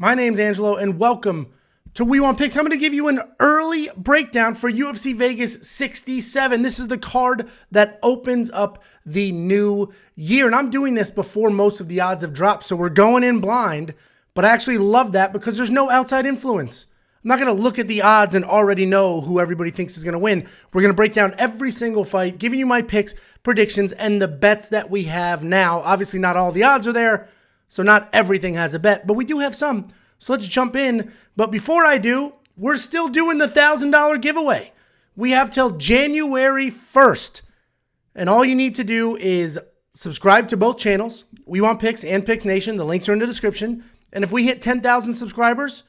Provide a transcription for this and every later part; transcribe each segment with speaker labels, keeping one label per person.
Speaker 1: My name's Angelo, and welcome to We Want Picks. I'm going to give you an early breakdown for UFC Vegas 67. This is the card that opens up the new year, and I'm doing this before most of the odds have dropped, so we're going in blind, but I actually love that because there's no outside influence. I'm not going to look at the odds and already know who everybody thinks is going to win. We're going to break down every single fight, giving you my picks, predictions, and the bets that we have now. Obviously, not all the odds are there, so not everything has a bet, but we do have some. So let's jump in. But before I do, we're still doing the $1,000 giveaway. We have till January 1st. And all you need to do is subscribe to both channels, We Want Picks and Picks Nation. The links are in the description. And if we hit 10,000 subscribers,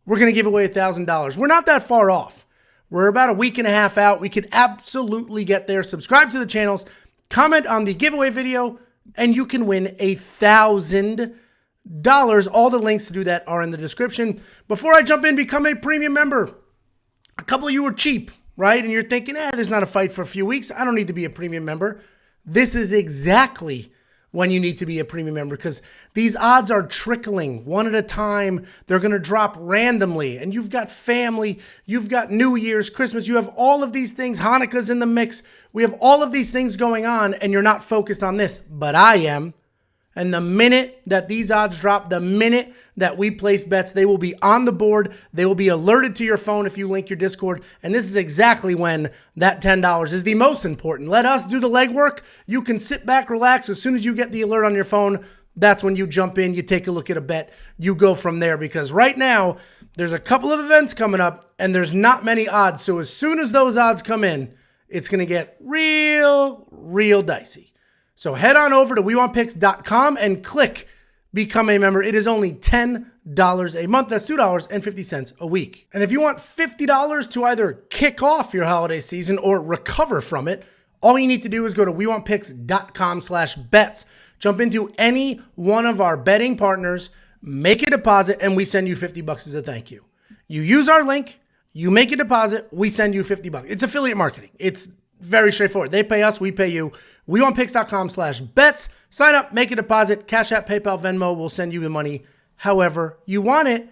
Speaker 1: we're going to give away $1,000. We're not that far off. We're about a week and a half out. We could absolutely get there. Subscribe to the channels, comment on the giveaway video, and you can win $1,000. All the links to do that are in the description. Before I jump in, become a premium member. A couple of you are cheap, right? And you're thinking, there's not a fight for a few weeks. I don't need to be a premium member. This is exactly when you need to be a premium member because these odds are trickling one at a time. They're going to drop randomly. And you've got family, you've got New Year's, Christmas, you have all of these things. Hanukkah's in the mix. We have all of these things going on and you're not focused on this, but I am. And the minute that these odds drop, the minute that we place bets, they will be on the board. They will be alerted to your phone if you link your Discord. And this is exactly when that $10 is the most important. Let us do the legwork. You can sit back, relax. As soon as you get the alert on your phone, that's when you jump in, you take a look at a bet, you go from there. Because right now, there's a couple of events coming up, and there's not many odds. So as soon as those odds come in, it's going to get real dicey. So head on over to WeWantPicks.com and click Become a Member. It is only $10 a month. That's $2.50 a week. And if you want $50 to either kick off your holiday season or recover from it, all you need to do is go to WeWantPicks.com/bets. Jump into any one of our betting partners, make a deposit, and we send you $50 as a thank you. You use our link, you make a deposit, we send you $50. It's affiliate marketing. It's very straightforward. They pay us, we pay you. WeWantPicks.com/bets. Sign up, make a deposit, Cash App, PayPal, Venmo. We'll send you the money however you want it.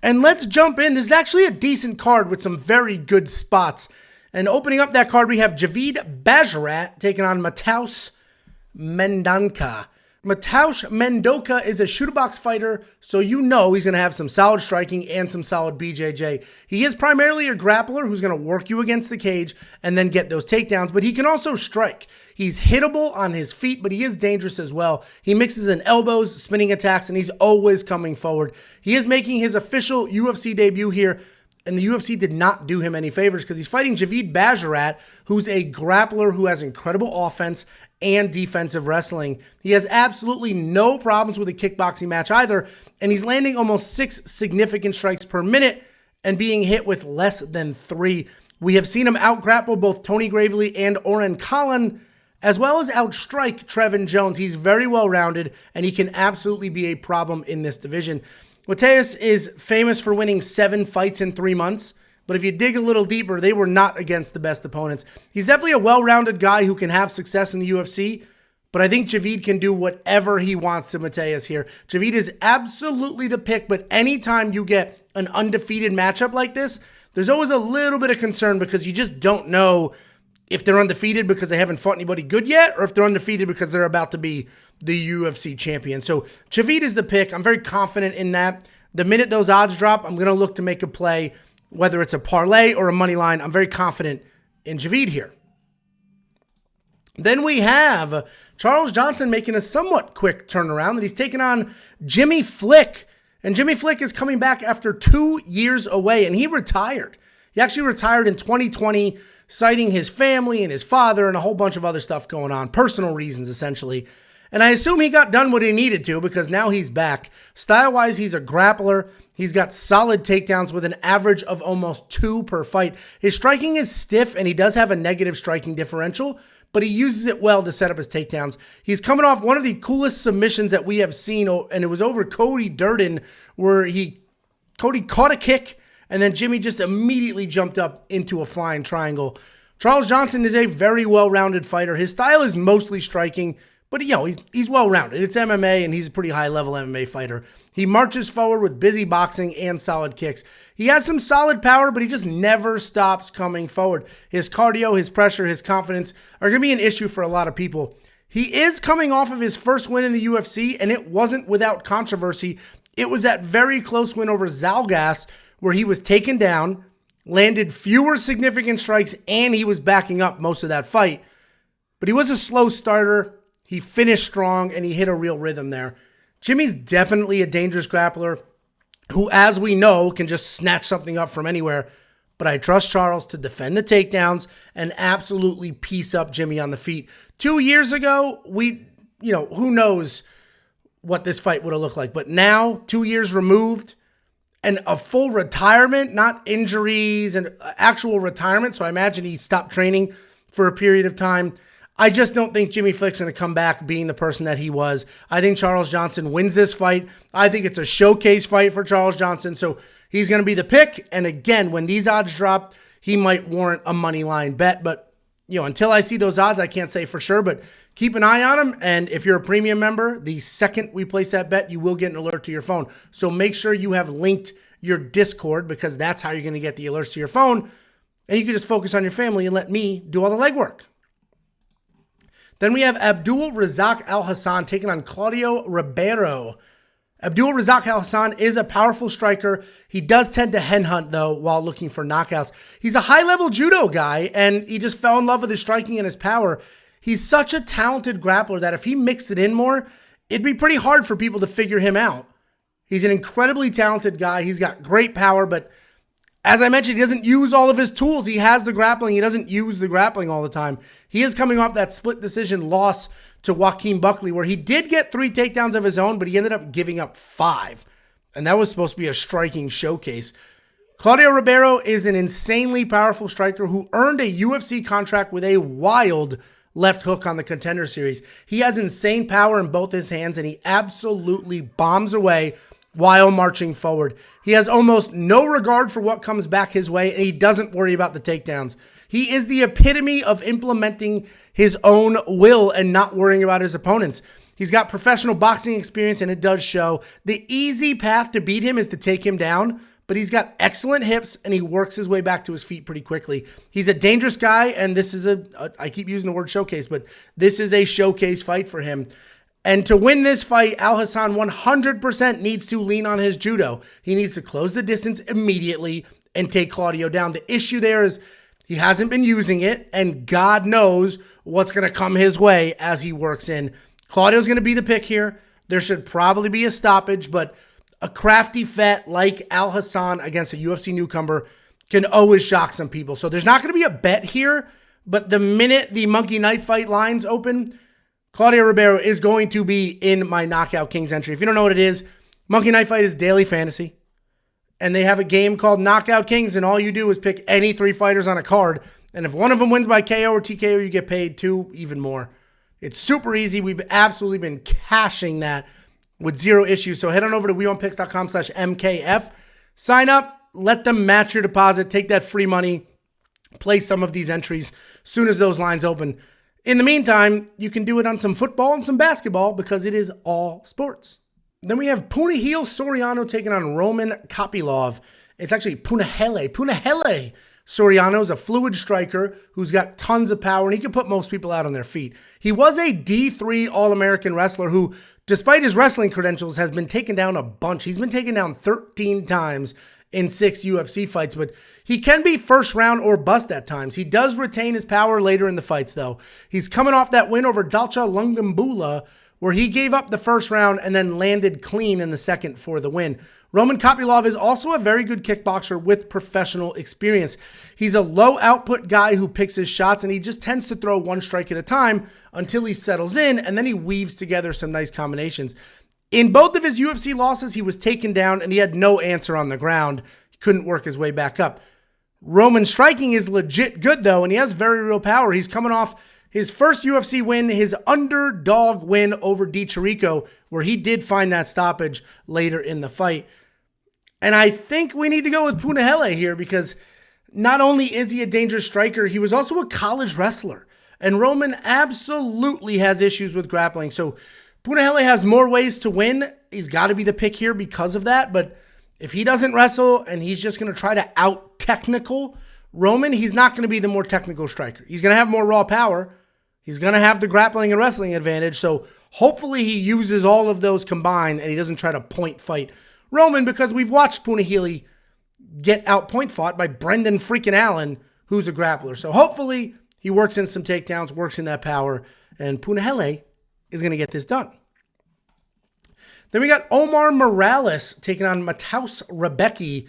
Speaker 1: And let's jump in. This is actually a decent card with some very good spots. And opening up that card, we have Javid Basharat taking on Mateus Mendonca. Mateusz Mendonca is a shoot-a-box fighter, so you know he's going to have some solid striking and some solid BJJ. He is primarily a grappler who's going to work you against the cage and then get those takedowns, but he can also strike. He's hittable on his feet, but he is dangerous as well. He mixes in elbows, spinning attacks, and he's always coming forward. He is making his official UFC debut here, and the UFC did not do him any favors because he's fighting Javid Basharat, who's a grappler who has incredible offense and defensive wrestling. He has absolutely no problems with a kickboxing match either, and he's landing almost 6 significant strikes per minute and being hit with less than 3. We have seen him out-grapple both Tony Gravely and Oren Allan, as well as outstrike Trevin Jones. He's very well-rounded, and he can absolutely be a problem in this division. Mateus is famous for winning 7 fights in 3 months, but if you dig a little deeper, they were not against the best opponents. He's definitely a well-rounded guy who can have success in the UFC, but I think Javid can do whatever he wants to Mateus here. Javid is absolutely the pick, but anytime you get an undefeated matchup like this, there's always a little bit of concern because you just don't know if they're undefeated because they haven't fought anybody good yet, or if they're undefeated because they're about to be the UFC champion. So Javid is the pick. I'm very confident in that. The minute those odds drop, I'm going to look to make a play, whether it's a parlay or a money line. I'm very confident in Javid here. Then we have Charles Johnson making a somewhat quick turnaround, that he's taking on Jimmy Flick. And Jimmy Flick is coming back after 2 years away, and he retired. He actually retired in 2020, citing his family and his father and a whole bunch of other stuff going on, personal reasons essentially. And I assume he got done what he needed to because now he's back. Style-wise, he's a grappler. He's got solid takedowns with an average of almost 2 per fight. His striking is stiff, and he does have a negative striking differential, but he uses it well to set up his takedowns. He's coming off one of the coolest submissions that we have seen, and it was over Cody Durden, where Cody caught a kick, and then Jimmy just immediately jumped up into a flying triangle. Charles Johnson is a very well-rounded fighter. His style is mostly striking, But, he's well-rounded. It's MMA, and he's a pretty high-level MMA fighter. He marches forward with busy boxing and solid kicks. He has some solid power, but he just never stops coming forward. His cardio, his pressure, his confidence are going to be an issue for a lot of people. He is coming off of his first win in the UFC, and it wasn't without controversy. It was that very close win over Zalgas, where he was taken down, landed fewer significant strikes, and he was backing up most of that fight. But he was a slow starter. He finished strong, and he hit a real rhythm there. Jimmy's definitely a dangerous grappler who, as we know, can just snatch something up from anywhere. But I trust Charles to defend the takedowns and absolutely piece up Jimmy on the feet. 2 years ago, who knows what this fight would have looked like. But now, 2 years removed, and a full retirement, not injuries, and actual retirement. So I imagine he stopped training for a period of time. I just don't think Jimmy Flick's going to come back being the person that he was. I think Charles Johnson wins this fight. I think it's a showcase fight for Charles Johnson. So he's going to be the pick. And again, when these odds drop, he might warrant a money line bet. But, until I see those odds, I can't say for sure. But keep an eye on them. And if you're a premium member, the second we place that bet, you will get an alert to your phone. So make sure you have linked your Discord, because that's how you're going to get the alerts to your phone. And you can just focus on your family and let me do all the legwork. Then we have Abdul Razak Alhassan taking on Claudio Ribeiro. Abdul Razak Alhassan is a powerful striker. He does tend to hen hunt, though, while looking for knockouts. He's a high-level judo guy, and he just fell in love with his striking and his power. He's such a talented grappler that if he mixed it in more, it'd be pretty hard for people to figure him out. He's an incredibly talented guy. He's got great power, but as I mentioned, he doesn't use all of his tools. He has the grappling. He doesn't use the grappling all the time. He is coming off that split decision loss to Joaquin Buckley, where he did get 3 takedowns of his own, but he ended up giving up 5. And that was supposed to be a striking showcase. Claudio Ribeiro is an insanely powerful striker who earned a UFC contract with a wild left hook on the Contender Series. He has insane power in both his hands, and he absolutely bombs away while marching forward. He has almost no regard for what comes back his way, and he doesn't worry about the takedowns. He is the epitome of implementing his own will and not worrying about his opponents. He's got professional boxing experience, and it does show. The easy path to beat him is to take him down, but he's got excellent hips, and he works his way back to his feet pretty quickly. He's a dangerous guy, and this is I keep using the word showcase, but this is a showcase fight for him. And to win this fight, Alhassan 100% needs to lean on his judo. He needs to close the distance immediately and take Claudio down. The issue there is he hasn't been using it, and God knows what's going to come his way as he works in. Claudio's going to be the pick here. There should probably be a stoppage, but a crafty vet like Alhassan against a UFC newcomer can always shock some people. So there's not going to be a bet here, but the minute the Monkey Knife Fight lines open, Claudio Ribeiro is going to be in my Knockout Kings entry. If you don't know what it is, Monkey Knife Fight is daily fantasy. And they have a game called Knockout Kings, and all you do is pick any 3 fighters on a card. And if one of them wins by KO or TKO, you get paid 2, even more. It's super easy. We've absolutely been cashing that with 0 issues. So head on over to weonpicks.com/MKF. Sign up, let them match your deposit, take that free money, play some of these entries as soon as those lines open. In the meantime, you can do it on some football and some basketball because it is all sports. Then we have Punahele Soriano taking on Roman Kopylov. It's actually Punahele. Soriano is a fluid striker who's got tons of power, and he can put most people out on their feet. He was a D3 All-American wrestler who, despite his wrestling credentials, has been taken down a bunch. He's been taken down 13 times in 6 UFC fights, but he can be first round or bust at times. He does retain his power later in the fights, though. He's coming off that win over Dalcha Lungambula, where he gave up the first round and then landed clean in the second for the win. Roman Kopylov is also a very good kickboxer with professional experience. He's a low output guy who picks his shots, and he just tends to throw 1 strike at a time until he settles in, and then he weaves together some nice combinations. In both of his UFC losses, he was taken down, and he had no answer on the ground. He couldn't work his way back up. Roman's striking is legit good, though, and he has very real power. He's coming off his first UFC win, his underdog win over Di Chirico, where he did find that stoppage later in the fight. And I think we need to go with Punahele here because not only is he a dangerous striker, he was also a college wrestler. And Roman absolutely has issues with grappling. So Punahele has more ways to win. He's got to be the pick here because of that. But if he doesn't wrestle and he's just going to try to out-technical Roman, he's not going to be the more technical striker. He's going to have more raw power. He's going to have the grappling and wrestling advantage. So hopefully he uses all of those combined and he doesn't try to point fight Roman, because we've watched Punahele get out point fought by Brendan freaking Allan, who's a grappler. So hopefully he works in some takedowns, works in that power, and Punahele is going to get this done. Then we got Omar Morales taking on Mateusz Rebecki.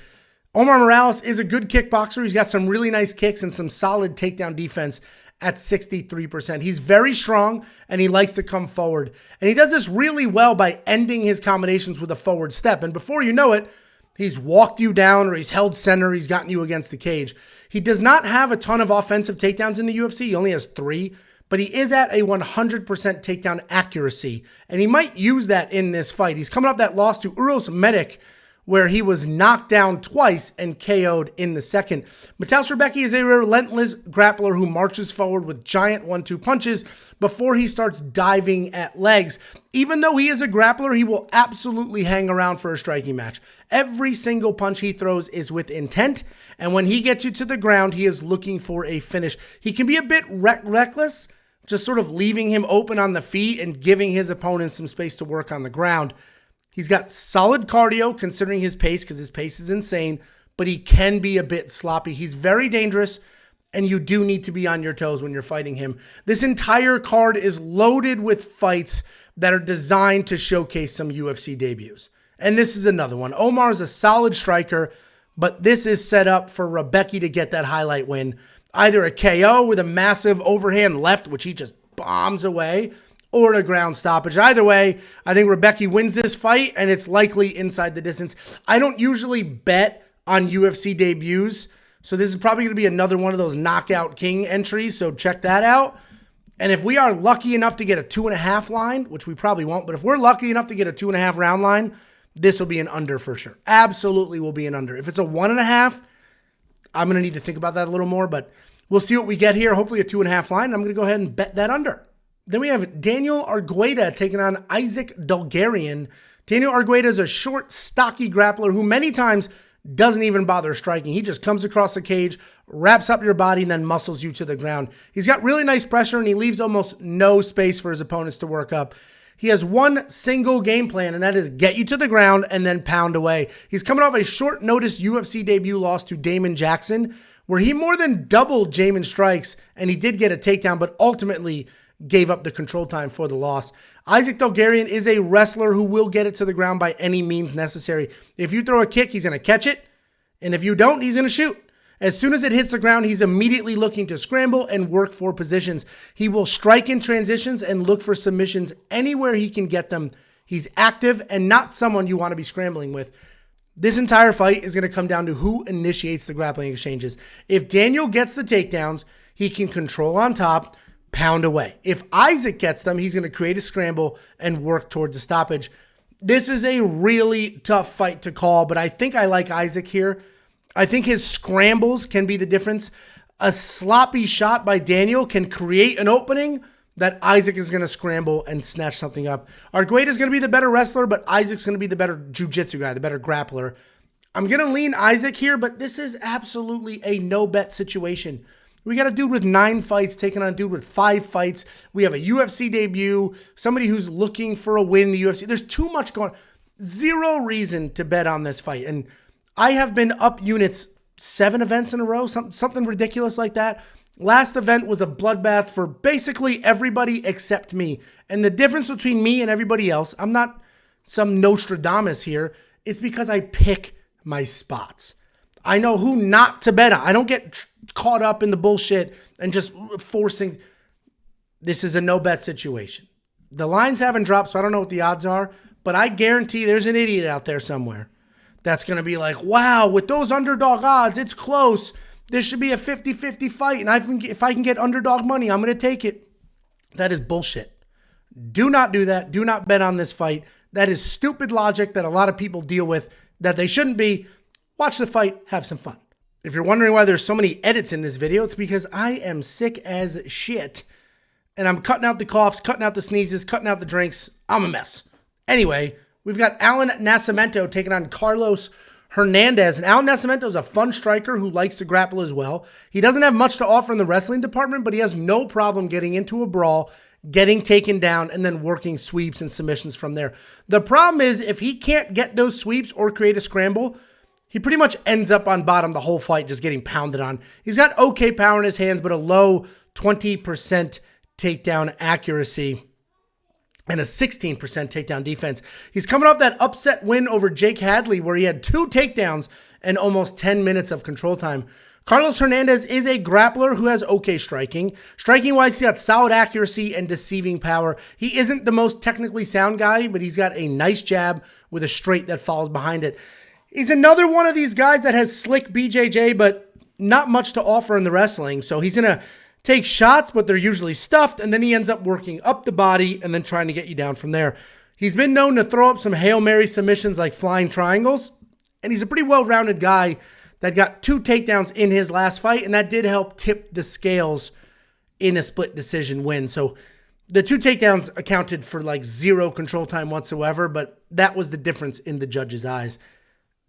Speaker 1: Omar Morales is a good kickboxer. He's got some really nice kicks and some solid takedown defense at 63%. He's very strong and he likes to come forward. And he does this really well by ending his combinations with a forward step. And before you know it, he's walked you down or he's held center. He's gotten you against the cage. He does not have a ton of offensive takedowns in the UFC. He only has 3, but he is at a 100% takedown accuracy. And he might use that in this fight. He's coming off that loss to Uros Medic, where he was knocked down twice and KO'd in the second. Mateusz Rebecki is a relentless grappler who marches forward with giant 1-2 punches before he starts diving at legs. Even though he is a grappler, he will absolutely hang around for a striking match. Every single punch he throws is with intent, and when he gets you to the ground, he is looking for a finish. He can be a bit reckless, just sort of leaving him open on the feet and giving his opponent some space to work on the ground. He's got solid cardio considering his pace, because his pace is insane, but he can be a bit sloppy. He's very dangerous, and you do need to be on your toes when you're fighting him. This entire card is loaded with fights that are designed to showcase some UFC debuts. And this is another one. Omar is a solid striker, but this is set up for Rebecki to get that highlight win. Either a KO with a massive overhand left, which he just bombs away, or a ground stoppage. Either way, I think Rebecki wins this fight, and it's likely inside the distance. I don't usually bet on UFC debuts, so this is probably going to be another one of those Knockout King entries, so check that out. And if we are lucky enough to get a 2.5 line, which we probably won't, but if we're lucky enough to get a 2.5 round line, this will be an under for sure. Absolutely will be an under. If it's a 1.5, I'm going to need to think about that a little more, but we'll see what we get here. Hopefully a 2.5 line, and I'm going to go ahead and bet that under. Then we have Daniel Argueta taking on Isaac Dulgarian. Daniel Argueta is a short, stocky grappler who many times doesn't even bother striking. He just comes across the cage, wraps up your body, and then muscles you to the ground. He's got really nice pressure, and he leaves almost no space for his opponents to work up. He has one single game plan, and that is get you to the ground and then pound away. He's coming off a short notice UFC debut loss to Damon Jackson, where he more than doubled Jamin's strikes, and he did get a takedown, but ultimately gave up the control time for the loss. Isaac Dulgarian is a wrestler who will get it to the ground by any means necessary. If you throw a kick, he's going to catch it. And if you don't, he's going to shoot. As soon as it hits the ground, he's immediately looking to scramble and work for positions. He will strike in transitions and look for submissions anywhere he can get them. He's active and not someone you want to be scrambling with. This entire fight is going to come down to who initiates the grappling exchanges. If Daniel gets the takedowns, he can control on top, pound away. If Isaac gets them, he's going to create a scramble and work towards the stoppage. This is a really tough fight to call, but I think I like Isaac here. I think his scrambles can be the difference. A sloppy shot by Daniel can create an opening that Isaac is going to scramble and snatch something up. Argueta is going to be the better wrestler, but Isaac's going to be the better jiu-jitsu guy, the better grappler. I'm going to lean Isaac here, but this is absolutely a no-bet situation. We got a dude with 9 fights taking on a dude with 5 fights. We have a UFC debut, somebody who's looking for a win in the UFC. There's too much going on. Zero reason to bet on this fight. And I have been up units 7 events in a row, something ridiculous like that. Last event was a bloodbath for basically everybody except me. And the difference between me and everybody else, I'm not some Nostradamus here. It's because I pick my spots. I know who not to bet on. I don't get caught up in the bullshit and just forcing. This is a no-bet situation. The lines haven't dropped, so I don't know what the odds are, but I guarantee there's an idiot out there somewhere that's going to be like, wow, with those underdog odds, it's close. This should be a 50-50 fight, and if I can get underdog money, I'm going to take it. That is bullshit. Do not do that. Do not bet on this fight. That is stupid logic that a lot of people deal with that they shouldn't be. Watch the fight. Have some fun. If you're wondering why there's so many edits in this video, it's because I am sick as shit. and I'm cutting out the coughs, cutting out the sneezes, cutting out the drinks. I'm a mess. Anyway, we've got Allan Nascimento taking on Carlos Hernandez. And Allan Nascimento is a fun striker who likes to grapple as well. He doesn't have much to offer in the wrestling department, but he has no problem getting into a brawl, getting taken down, and then working sweeps and submissions from there. The problem is if he can't get those sweeps or create a scramble, he pretty much ends up on bottom the whole fight, just getting pounded on. He's got okay power in his hands, but a low 20% takedown accuracy and a 16% takedown defense. He's coming off that upset win over Jake Hadley where he had 2 takedowns and almost 10 minutes of control time. Carlos Hernandez is a grappler who has okay striking. Striking-wise, he's got solid accuracy and deceiving power. He isn't the most technically sound guy, but he's got a nice jab with a straight that follows behind it. He's another one of these guys that has slick BJJ, but not much to offer in the wrestling. So he's going to take shots, but they're usually stuffed, and then he ends up working up the body and then trying to get you down from there. He's been known to throw up some Hail Mary submissions like flying triangles, and he's a pretty well-rounded guy that got 2 takedowns in his last fight, and that did help tip the scales in a split decision win. So the 2 takedowns accounted for like 0 control time whatsoever, but that was the difference in the judge's eyes.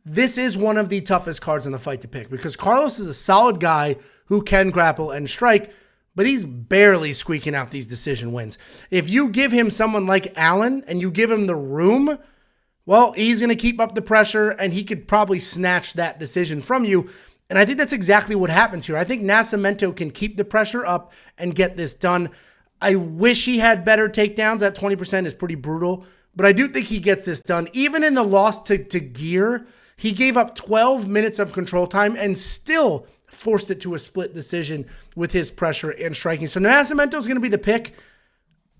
Speaker 1: This is one of the toughest cards in the fight to pick because Carlos is a solid guy who can grapple and strike, but he's barely squeaking out these decision wins. If you give him someone like Allan and you give him the room, well, he's going to keep up the pressure and he could probably snatch that decision from you. And I think that's exactly what happens here. I think Nascimento can keep the pressure up and get this done. I wish he had better takedowns. That 20% is pretty brutal, but I do think he gets this done. Even in the loss to Gear, he gave up 12 minutes of control time and still forced it to a split decision with his pressure and striking. So Nascimento is going to be the pick.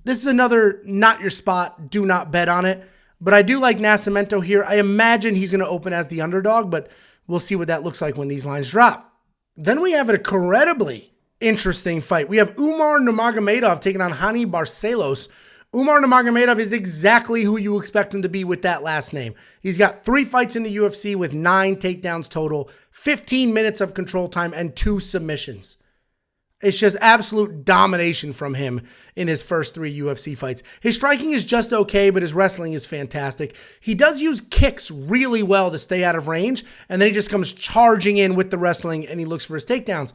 Speaker 1: This is another not your spot. Do not bet on it. But I do like Nascimento here. I imagine he's going to open as the underdog, but we'll see what that looks like when these lines drop. Then we have an incredibly interesting fight. We have Umar Nurmagomedov taking on Hani Barcelos. Umar Nurmagomedov is exactly who you expect him to be with that last name. He's got 3 fights in the UFC with 9 takedowns total, 15 minutes of control time, and 2 submissions. It's just absolute domination from him in his first 3 UFC fights. His striking is just okay, but his wrestling is fantastic. He does use kicks really well to stay out of range, and then he just comes charging in with the wrestling, and he looks for his takedowns.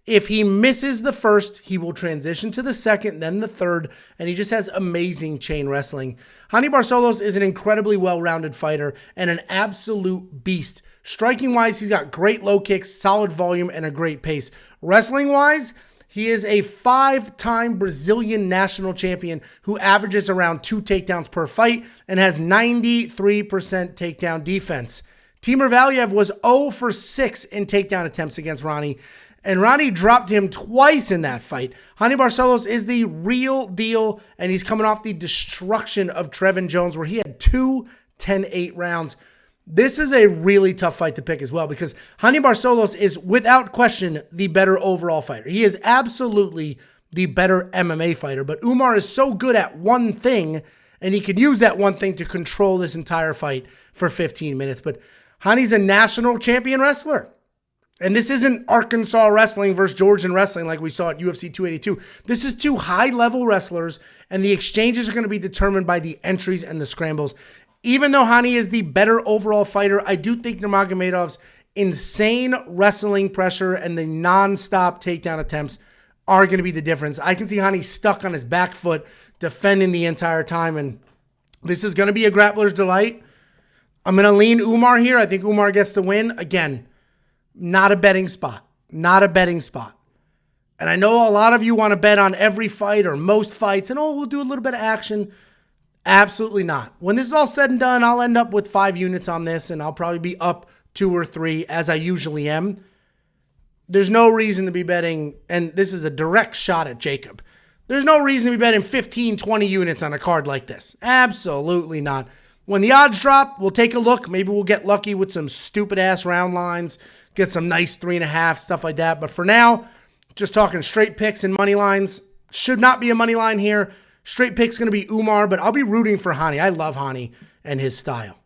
Speaker 1: If he misses the first, he will transition to the second, then the third, and he just has amazing chain wrestling. Hani Barcelos is an incredibly well-rounded fighter and an absolute beast. Striking-wise, he's got great low kicks, solid volume, and a great pace. Wrestling-wise, he is a 5-time Brazilian national champion who averages around 2 takedowns per fight and has 93% takedown defense. Timur Valiev was 0 for 6 in takedown attempts against Raoni, and Raoni dropped him twice in that fight. Hani Barcelos is the real deal, and he's coming off the destruction of Trevin Jones, where he had 2 10-8 rounds. This is a really tough fight to pick as well, because Hani Barcelos is, without question, the better overall fighter. He is absolutely the better MMA fighter, but Umar is so good at one thing, and he could use that one thing to control this entire fight for 15 minutes. But Hani's a national champion wrestler. And this isn't Arkansas wrestling versus Georgian wrestling like we saw at UFC 282. This is 2 high-level wrestlers, and the exchanges are going to be determined by the entries and the scrambles. Even though Hani is the better overall fighter, I do think Nurmagomedov's insane wrestling pressure and the non-stop takedown attempts are going to be the difference. I can see Hani stuck on his back foot, defending the entire time, and this is going to be a grappler's delight. I'm going to lean Umar here. I think Umar gets the win. Again, not a betting spot. Not a betting spot. And I know a lot of you want to bet on every fight or most fights, and we'll do a little bit of action. Absolutely not. When this is all said and done, I'll end up with 5 units on this, and I'll probably be up 2 or 3, as I usually am. There's no reason to be betting, and this is a direct shot at Jacob. There's no reason to be betting 15, 20 units on a card like this. Absolutely not. When the odds drop, we'll take a look. Maybe we'll get lucky with some stupid-ass round lines, get some nice 3.5, stuff like that. But for now, just talking straight picks and money lines. Should not be a money line here. Straight pick's going to be Umar, but I'll be rooting for Hani. I love Hani and his style.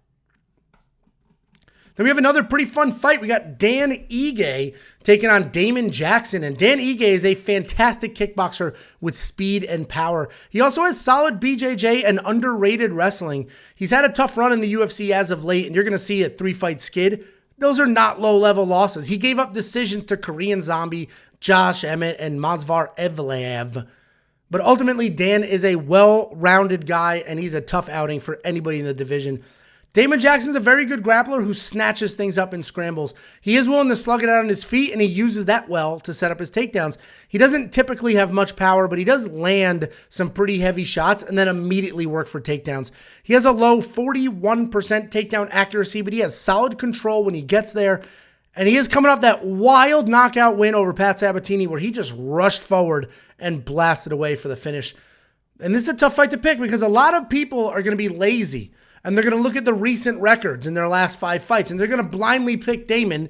Speaker 1: Then we have another pretty fun fight. We got Dan Ige taking on Damon Jackson. And Dan Ige is a fantastic kickboxer with speed and power. He also has solid BJJ and underrated wrestling. He's had a tough run in the UFC as of late, and you're going to see a 3-fight skid. Those are not low-level losses. He gave up decisions to Korean Zombie, Josh Emmett, and Mazvar Evleev. But ultimately, Dan is a well-rounded guy, and he's a tough outing for anybody in the division. Damon Jackson's a very good grappler who snatches things up in scrambles. He is willing to slug it out on his feet, and he uses that well to set up his takedowns. He doesn't typically have much power, but he does land some pretty heavy shots and then immediately work for takedowns. He has a low 41% takedown accuracy, but he has solid control when he gets there. And he is coming off that wild knockout win over Pat Sabatini where he just rushed forward and blasted away for the finish. And this is a tough fight to pick because a lot of people are going to be lazy. And they're going to look at the recent records in their last 5 fights, and they're going to blindly pick Damon,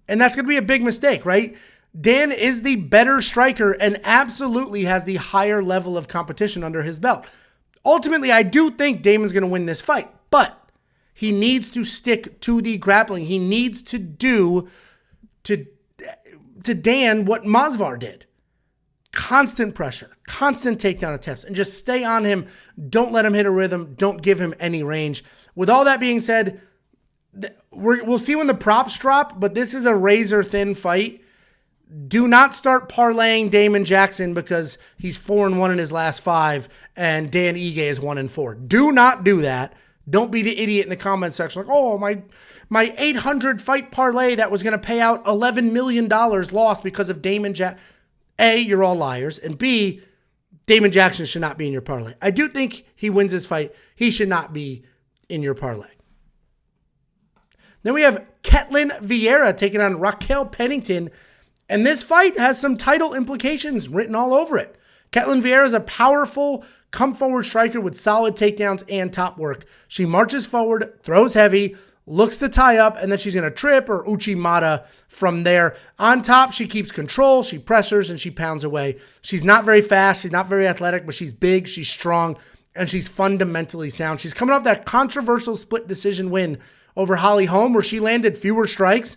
Speaker 1: and that's going to be a big mistake, right? Dan is the better striker and absolutely has the higher level of competition under his belt. Ultimately, I do think Damon's going to win this fight, but he needs to stick to the grappling. He needs to do to Dan what Mazvar did. Constant pressure, constant takedown attempts, and just stay on him. Don't let him hit a rhythm. Don't give him any range. With all that being said, we'll see when the props drop, but this is a razor-thin fight. Do not start parlaying Damon Jackson because he's 4-1 in his last 5, and Dan Ige is 1-4. Do not do that. Don't be the idiot in the comment section like, oh, my 800 fight parlay that was going to pay out $11 million lost because of Damon Jackson. A, you're all liars, and B, Damon Jackson should not be in your parlay. I do think he wins this fight. He should not be in your parlay. Then we have Ketlen Vieira taking on Raquel Pennington, and this fight has some title implications written all over it. Ketlen Vieira is a powerful, come-forward striker with solid takedowns and top work. She marches forward, throws heavy, looks to tie up, and then she's going to trip or uchimata from there. On top, she keeps control, she pressures, and she pounds away. She's not very fast, she's not very athletic, but she's big, she's strong, and she's fundamentally sound. She's coming off that controversial split decision win over Holly Holm where she landed fewer strikes,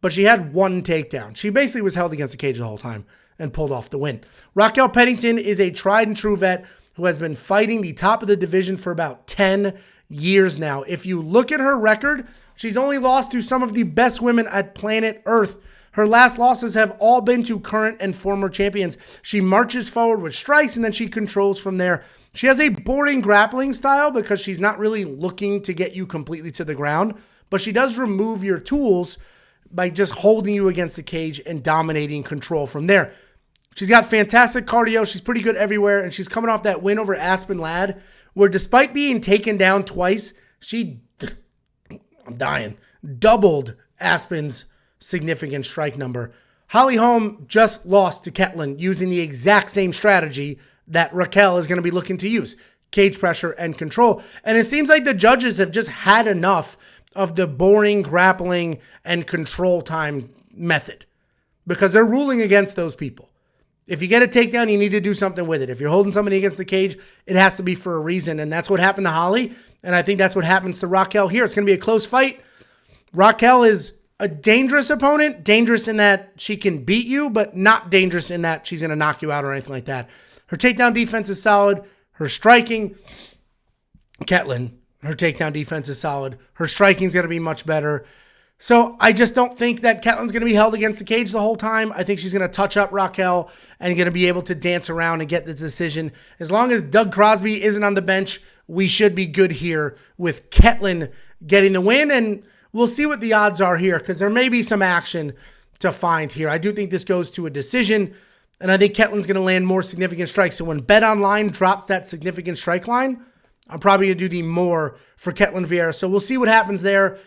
Speaker 1: but she had 1 takedown. She basically was held against the cage the whole time and pulled off the win. Raquel Pennington is a tried and true vet who has been fighting the top of the division for about 10 years now. If you look at her record, she's only lost to some of the best women at planet Earth. Her last losses have all been to current and former champions. She marches forward with strikes and then she controls from there. She has a boring grappling style because she's not really looking to get you completely to the ground, but she does remove your tools by just holding you against the cage and dominating control from there. She's got fantastic cardio. She's pretty good everywhere, and she's coming off that win over Aspen Ladd, where despite being taken down twice, she, doubled Aspen's significant strike number. Holly Holm just lost to Ketlen using the exact same strategy that Raquel is going to be looking to use. Cage pressure and control. And it seems like the judges have just had enough of the boring grappling and control time method because they're ruling against those people. If you get a takedown, you need to do something with it. If you're holding somebody against the cage, it has to be for a reason. And that's what happened to Holly. And I think that's what happens to Raquel here. It's going to be a close fight. Raquel is a dangerous opponent. Dangerous in that she can beat you, but not dangerous in that she's going to knock you out or anything like that. Her takedown defense is solid. Her striking, Ketlen, her takedown defense is solid. Her striking is going to be much better. So I just don't think that Ketlen's going to be held against the cage the whole time. I think she's going to touch up Raquel and going to be able to dance around and get the decision. As long as Doug Crosby isn't on the bench, we should be good here with Ketlen getting the win. And we'll see what the odds are here because there may be some action to find here. I do think this goes to a decision, and I think Ketlen's going to land more significant strikes. So when BetOnline drops that significant strike line, I'm probably going to do the more for Ketlen Vieira. So we'll see what happens there.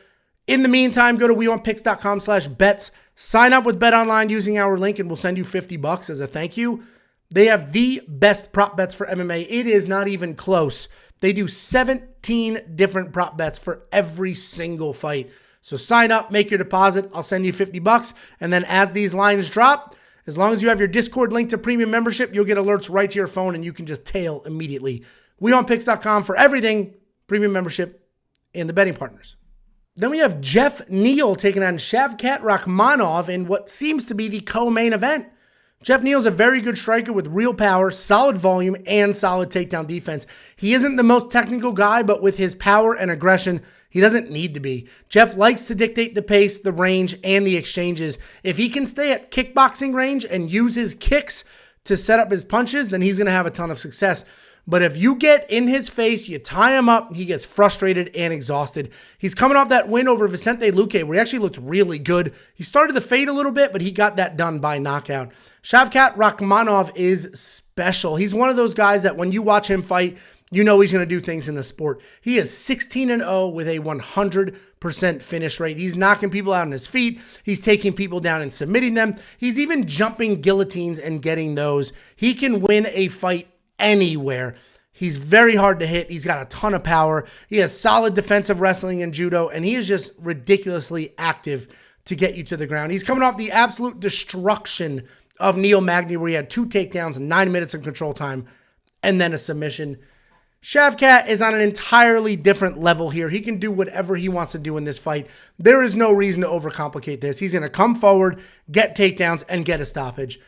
Speaker 1: In the meantime, go to WeWantPicks.com/bets. Sign up with BetOnline using our link, and we'll send you $50 as a thank you. They have the best prop bets for MMA. It is not even close. They do 17 different prop bets for every single fight. So sign up, make your deposit. I'll send you $50. And then as these lines drop, as long as you have your Discord link to premium membership, you'll get alerts right to your phone, and you can just tail immediately. WeWantPicks.com for everything, premium membership, and the betting partners. Then we have Jeff Neal taking on Shavkat Rakhmonov in what seems to be the co-main event. Jeff Neal's a very good striker with real power, solid volume, and solid takedown defense. He isn't the most technical guy, but with his power and aggression, he doesn't need to be. Jeff likes to dictate the pace, the range, and the exchanges. If he can stay at kickboxing range and use his kicks to set up his punches, then he's going to have a ton of success. But if you get in his face, you tie him up, he gets frustrated and exhausted. He's coming off that win over Vicente Luque, where he actually looked really good. He started to fade a little bit, but he got that done by knockout. Shavkat Rakhmonov is special. He's one of those guys that when you watch him fight, you know he's going to do things in the sport. He is 16-0 with a 100% finish rate. He's knocking people out on his feet. He's taking people down and submitting them. He's even jumping guillotines and getting those. He can win a fight anywhere. He's very hard to hit. He's got a ton of power. He has solid defensive wrestling and judo, and he is just ridiculously active to get you to the ground. He's coming off the absolute destruction of Neil Magny, where he had 2 takedowns, 9 minutes of control time, and then a submission. Shavkat is on an entirely different level here. He can do whatever he wants to do in this fight. There is no reason to overcomplicate this. He's going to come forward, get takedowns, and get a stoppage.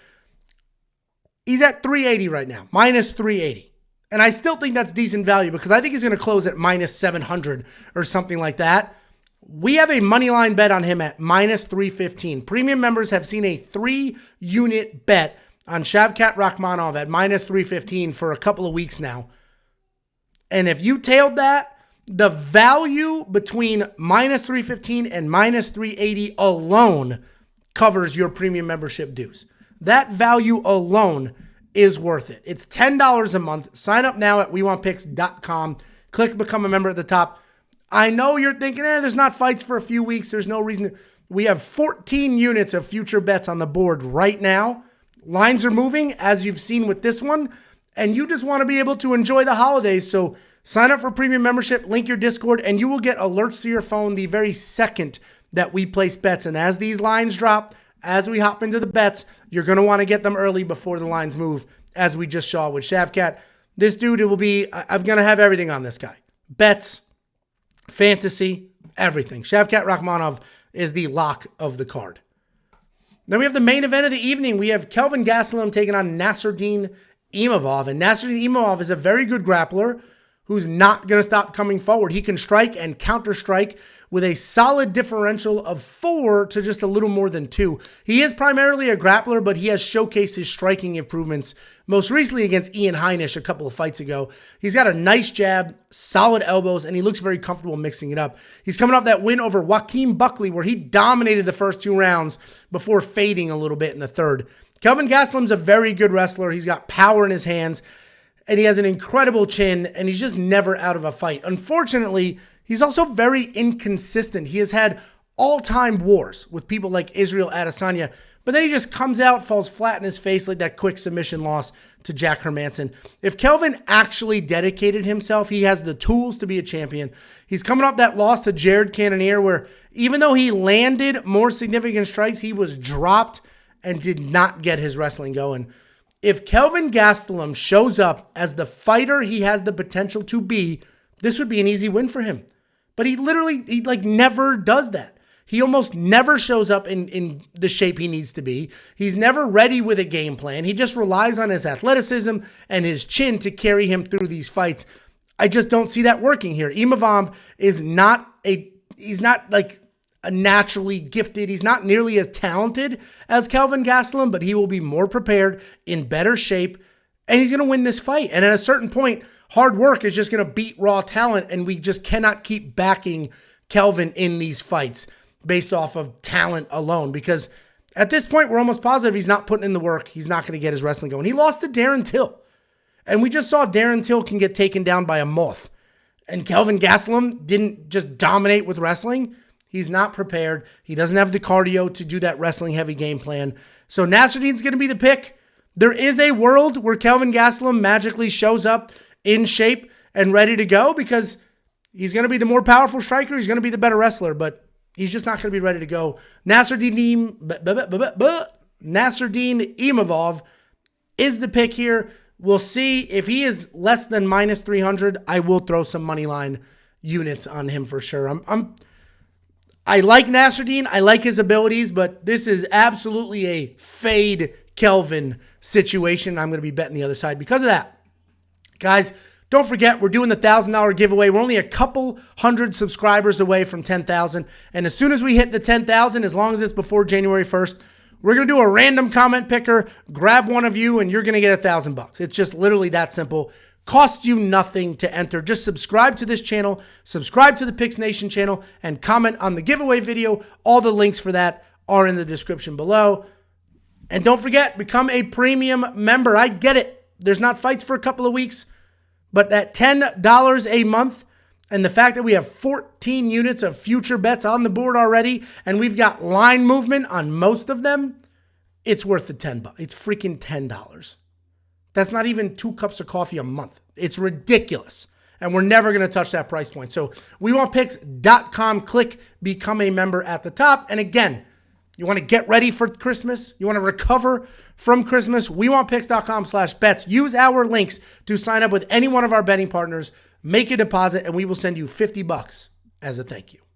Speaker 1: He's at 380 right now, minus 380. And I still think that's decent value because I think he's going to close at minus 700 or something like that. We have a money line bet on him at minus 315. Premium members have seen a 3-unit bet on Shavkat Rakhmonov at minus 315 for a couple of weeks now. And if you tailed that, the value between minus 315 and minus 380 alone covers your premium membership dues. That value alone is worth it. It's $10 a month. Sign up now at WeWantPicks.com. Click Become a Member at the top. I know you're thinking, there's not fights for a few weeks. There's no reason. We have 14 units of future bets on the board right now. Lines are moving, as you've seen with this one. And you just want to be able to enjoy the holidays. So sign up for premium membership, link your Discord, and you will get alerts to your phone the very second that we place bets. And as these lines drop, as we hop into the bets, you're going to want to get them early before the lines move, as we just saw with Shavkat. This dude, it will be, I'm going to have everything on this guy. Bets, fantasy, everything. Shavkat Rakhmonov is the lock of the card. Then we have the main event of the evening. We have Kelvin Gastelum taking on Nassourdine Imavov. And Nassourdine Imavov is a very good grappler who's not going to stop coming forward. He can strike and counter-strike with a solid differential of 4 to just a little more than 2. He is primarily a grappler, but he has showcased his striking improvements, most recently against Ian Heinisch a couple of fights ago. He's got a nice jab, solid elbows, and he looks very comfortable mixing it up. He's coming off that win over Joaquin Buckley, where he dominated the first 2 rounds before fading a little bit in the third. Kelvin Gastelum's a very good wrestler. He's got power in his hands, and he has an incredible chin, and he's just never out of a fight. Unfortunately, he's also very inconsistent. He has had all-time wars with people like Israel Adesanya, but then he just comes out, falls flat in his face like that quick submission loss to Jack Hermanson. If Kelvin actually dedicated himself, he has the tools to be a champion. He's coming off that loss to Jared Cannonier, where even though he landed more significant strikes, he was dropped and did not get his wrestling going. If Kelvin Gastelum shows up as the fighter he has the potential to be, this would be an easy win for him. But he never does that. He almost never shows up in the shape he needs to be. He's never ready with a game plan. He just relies on his athleticism and his chin to carry him through these fights. I just don't see that working here. Imavov is he's not like a naturally gifted. He's not nearly as talented as Kelvin Gastelum, but he will be more prepared, in better shape, and he's going to win this fight. And at a certain point, hard work is just going to beat raw talent, and we just cannot keep backing Kelvin in these fights based off of talent alone, because at this point, we're almost positive he's not putting in the work. He's not going to get his wrestling going. He lost to Darren Till, and we just saw Darren Till can get taken down by a moth, and Kelvin Gastelum didn't just dominate with wrestling. He's not prepared. He doesn't have the cardio to do that wrestling-heavy game plan. So Nassourdine's going to be the pick. There is a world where Kelvin Gastelum magically shows up in shape and ready to go, because he's going to be the more powerful striker. He's going to be the better wrestler, but he's just not going to be ready to go. Nassourdine Imavov is the pick here. We'll see. If he is less than minus 300, I will throw some money line units on him for sure. I'm I like Nasruddin. I like his abilities, but this is absolutely a fade Kelvin situation. I'm going to be betting the other side because of that. Guys, don't forget, we're doing the $1,000 giveaway. We're only a couple hundred subscribers away from 10,000. And as soon as we hit the 10,000, as long as it's before January 1st, we're going to do a random comment picker, grab one of you, and you're going to get $1,000. It's just literally that simple. Costs you nothing to enter. Just subscribe to this channel, subscribe to the Picks Nation channel, and comment on the giveaway video. All the links for that are in the description below. And don't forget, become a premium member. I get it. There's not fights for a couple of weeks, but at $10 a month, and the fact that we have 14 units of future bets on the board already, and we've got line movement on most of them, it's worth the $10. It's freaking $10. That's not even 2 cups of coffee a month. It's ridiculous. And we're never going to touch that price point. So WeWantPicks.com, click become a member at the top. And again, you want to get ready for Christmas? You want to recover from Christmas? WeWantPicks.com/bets. Use our links to sign up with any one of our betting partners. Make a deposit, and we will send you $50 as a thank you.